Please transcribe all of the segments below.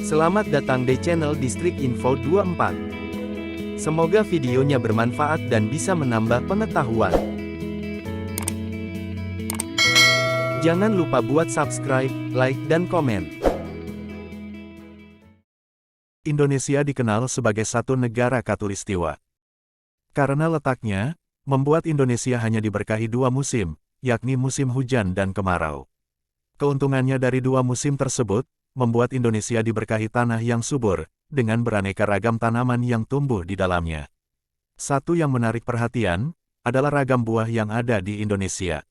Selamat datang di channel Distrik Info 24. Semoga videonya bermanfaat dan bisa menambah pengetahuan. Jangan lupa buat subscribe, like, dan komen. Indonesia dikenal sebagai satu negara khatulistiwa. Karena letaknya, membuat Indonesia hanya diberkahi dua musim, yakni musim hujan dan kemarau. Keuntungannya dari dua musim tersebut, membuat Indonesia diberkahi tanah yang subur, dengan beraneka ragam tanaman yang tumbuh di dalamnya. Satu yang menarik perhatian, adalah ragam buah yang ada di Indonesia.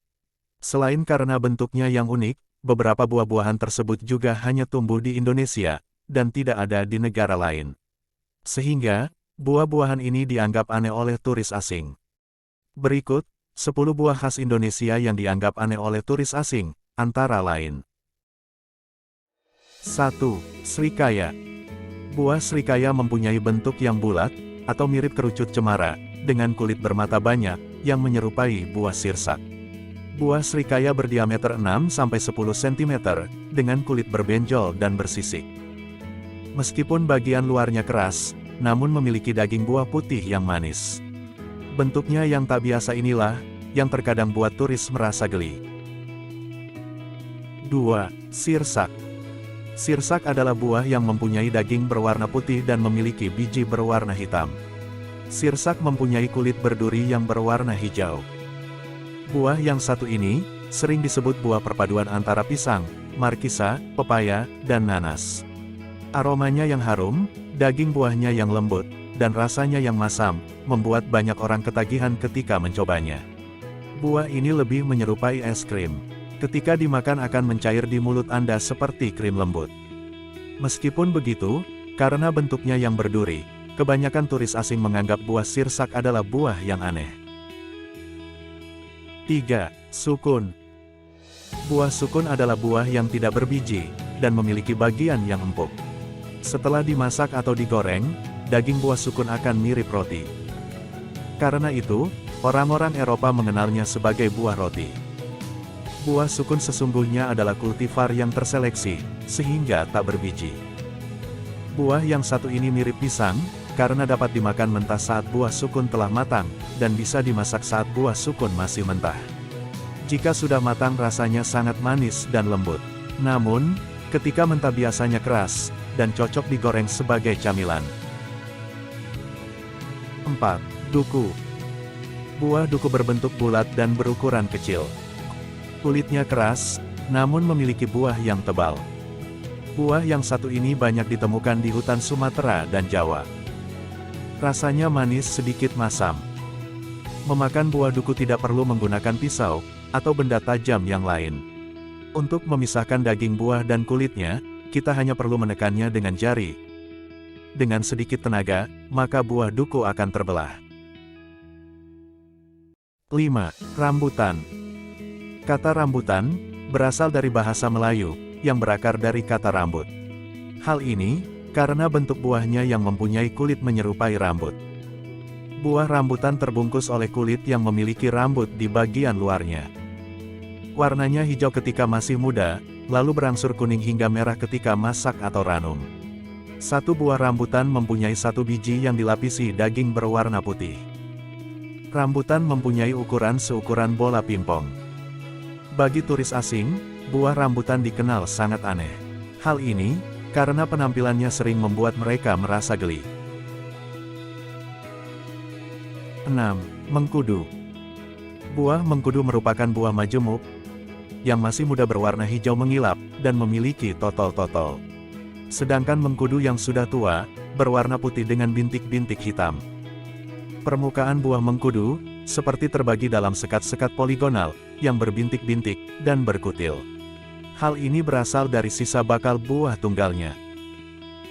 Selain karena bentuknya yang unik, beberapa buah-buahan tersebut juga hanya tumbuh di Indonesia, dan tidak ada di negara lain. Sehingga, buah-buahan ini dianggap aneh oleh turis asing. Berikut, 10 buah khas Indonesia yang dianggap aneh oleh turis asing, antara lain. 1. Srikaya. Buah srikaya mempunyai bentuk yang bulat, atau mirip kerucut cemara, dengan kulit bermata banyak, yang menyerupai buah sirsak. Buah srikaya berdiameter 6-10 cm, dengan kulit berbenjol dan bersisik. Meskipun bagian luarnya keras, namun memiliki daging buah putih yang manis. Bentuknya yang tak biasa inilah, yang terkadang buat turis merasa geli. 2. Sirsak. Sirsak adalah buah yang mempunyai daging berwarna putih dan memiliki biji berwarna hitam. Sirsak mempunyai kulit berduri yang berwarna hijau. Buah yang satu ini, sering disebut buah perpaduan antara pisang, markisa, pepaya, dan nanas. Aromanya yang harum, daging buahnya yang lembut, dan rasanya yang masam, membuat banyak orang ketagihan ketika mencobanya. Buah ini lebih menyerupai es krim. Ketika dimakan akan mencair di mulut Anda seperti krim lembut. Meskipun begitu, karena bentuknya yang berduri, kebanyakan turis asing menganggap buah sirsak adalah buah yang aneh. 3. Sukun. Buah sukun adalah buah yang tidak berbiji, dan memiliki bagian yang empuk. Setelah dimasak atau digoreng, daging buah sukun akan mirip roti. Karena itu, orang-orang Eropa mengenalnya sebagai buah roti. Buah sukun sesungguhnya adalah kultivar yang terseleksi, sehingga tak berbiji. Buah yang satu ini mirip pisang, karena dapat dimakan mentah saat buah sukun telah matang, dan bisa dimasak saat buah sukun masih mentah. Jika sudah matang rasanya sangat manis dan lembut. Namun, ketika mentah biasanya keras, dan cocok digoreng sebagai camilan. 4. Duku. Buah duku berbentuk bulat dan berukuran kecil. Kulitnya keras, namun memiliki buah yang tebal. Buah yang satu ini banyak ditemukan di hutan Sumatera dan Jawa. Rasanya manis sedikit masam. Memakan buah duku tidak perlu menggunakan pisau, atau benda tajam yang lain. Untuk memisahkan daging buah dan kulitnya, kita hanya perlu menekannya dengan jari. Dengan sedikit tenaga, maka buah duku akan terbelah. 5. Rambutan. Kata rambutan, berasal dari bahasa Melayu, yang berakar dari kata rambut. Hal ini, karena bentuk buahnya yang mempunyai kulit menyerupai rambut. Buah rambutan terbungkus oleh kulit yang memiliki rambut di bagian luarnya. Warnanya hijau ketika masih muda, lalu berangsur kuning hingga merah ketika masak atau ranum. Satu buah rambutan mempunyai satu biji yang dilapisi daging berwarna putih. Rambutan mempunyai ukuran seukuran bola pingpong. Bagi turis asing, buah rambutan dikenal sangat aneh. Hal ini, karena penampilannya sering membuat mereka merasa geli. 6. Mengkudu. Buah mengkudu merupakan buah majemuk, yang masih muda berwarna hijau mengilap, dan memiliki totol-totol. Sedangkan mengkudu yang sudah tua, berwarna putih dengan bintik-bintik hitam. Permukaan buah mengkudu, seperti terbagi dalam sekat-sekat poligonal, yang berbintik-bintik, dan berkutil. Hal ini berasal dari sisa bakal buah tunggalnya.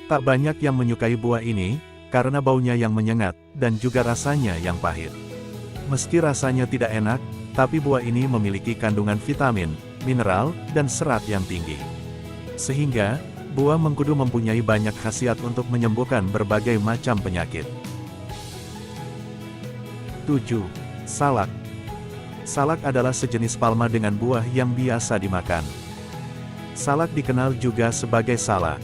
Tak banyak yang menyukai buah ini, karena baunya yang menyengat, dan juga rasanya yang pahit. Meski rasanya tidak enak, tapi buah ini memiliki kandungan vitamin, mineral, dan serat yang tinggi. Sehingga, buah mengkudu mempunyai banyak khasiat untuk menyembuhkan berbagai macam penyakit. 7. Salak. Salak adalah sejenis palma dengan buah yang biasa dimakan. Salak dikenal juga sebagai sala.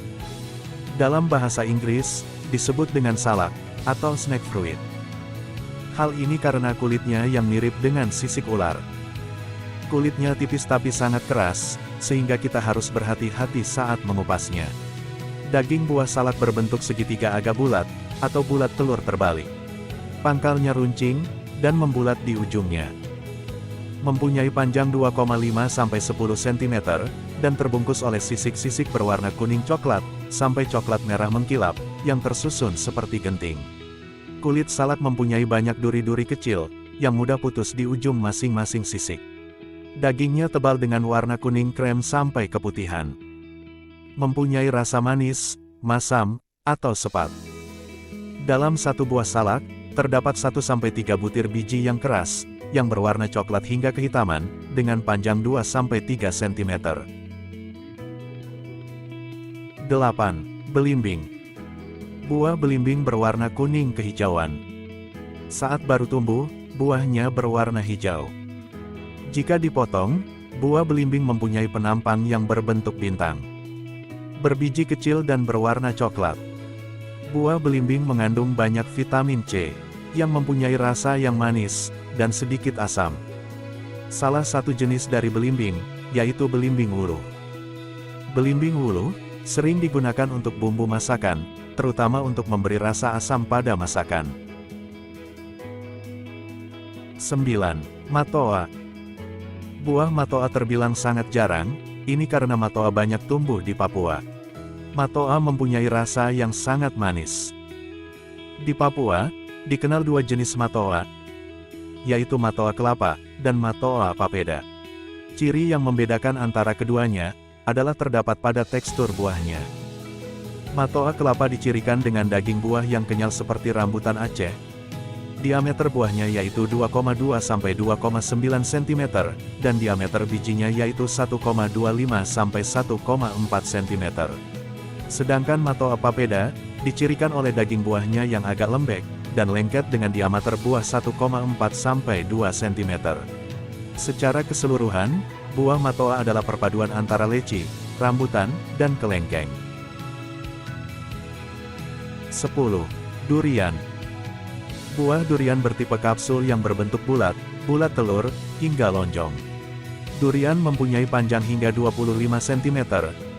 Dalam bahasa Inggris, disebut dengan salak, atau snack fruit. Hal ini karena kulitnya yang mirip dengan sisik ular. Kulitnya tipis tapi sangat keras, sehingga kita harus berhati-hati saat mengupasnya. Daging buah salak berbentuk segitiga agak bulat, atau bulat telur terbalik. Pangkalnya runcing, dan membulat di ujungnya. Mempunyai panjang 2,5–10 cm, dan terbungkus oleh sisik-sisik berwarna kuning coklat, sampai coklat merah mengkilap, yang tersusun seperti genting. Kulit salak mempunyai banyak duri-duri kecil, yang mudah putus di ujung masing-masing sisik. Dagingnya tebal dengan warna kuning krem sampai keputihan. Mempunyai rasa manis, masam, atau sepat. Dalam satu buah salak, terdapat 1–3 butir biji yang keras, yang berwarna coklat hingga kehitaman, dengan panjang 2–3 cm. 8. Belimbing. Buah belimbing berwarna kuning kehijauan. Saat baru tumbuh, buahnya berwarna hijau. Jika dipotong, buah belimbing mempunyai penampang yang berbentuk bintang. Berbiji kecil dan berwarna coklat. Buah belimbing mengandung banyak vitamin C, yang mempunyai rasa yang manis, dan sedikit asam. Salah satu jenis dari belimbing, yaitu belimbing wuluh. Belimbing wuluh, sering digunakan untuk bumbu masakan, terutama untuk memberi rasa asam pada masakan. 9. Matoa. Buah matoa terbilang sangat jarang, ini karena matoa banyak tumbuh di Papua. Matoa mempunyai rasa yang sangat manis. Di Papua, dikenal dua jenis matoa, yaitu matoa kelapa, dan matoa papeda. Ciri yang membedakan antara keduanya, adalah terdapat pada tekstur buahnya. Matoa kelapa dicirikan dengan daging buah yang kenyal seperti rambutan Aceh. Diameter buahnya yaitu 2,2–2,9 cm, dan diameter bijinya yaitu 1,25–1,4 cm. Sedangkan matoa papeda, dicirikan oleh daging buahnya yang agak lembek, dan lengket dengan diameter buah 1,4–2 cm. Secara keseluruhan, buah matoa adalah perpaduan antara leci, rambutan, dan kelengkeng. 10. Durian. Buah durian bertipe kapsul yang berbentuk bulat, bulat telur, hingga lonjong. Durian mempunyai panjang hingga 25 cm,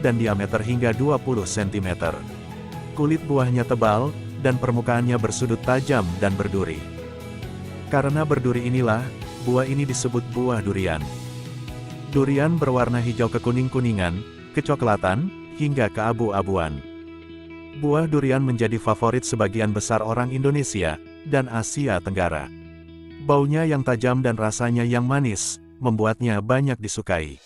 dan diameter hingga 20 cm. Kulit buahnya tebal, dan permukaannya bersudut tajam dan berduri. Karena berduri inilah, buah ini disebut buah durian. Durian berwarna hijau kekuning-kuningan, kecoklatan, hingga keabu-abuan. Buah durian menjadi favorit sebagian besar orang Indonesia dan Asia Tenggara. Baunya yang tajam dan rasanya yang manis, membuatnya banyak disukai.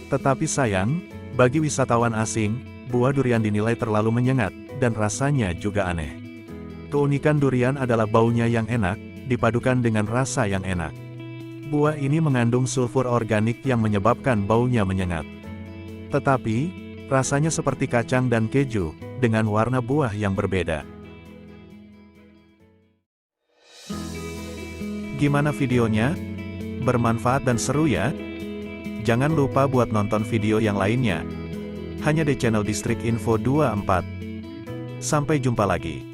Tetapi sayang, bagi wisatawan asing, buah durian dinilai terlalu menyengat, dan rasanya juga aneh. Keunikan durian adalah baunya yang enak, dipadukan dengan rasa yang enak. Buah ini mengandung sulfur organik yang menyebabkan baunya menyengat. Tetapi, rasanya seperti kacang dan keju, dengan warna buah yang berbeda. Gimana videonya? Bermanfaat dan seru ya? Jangan lupa buat nonton video yang lainnya. Hanya di channel Distrik Info 24. Sampai jumpa lagi.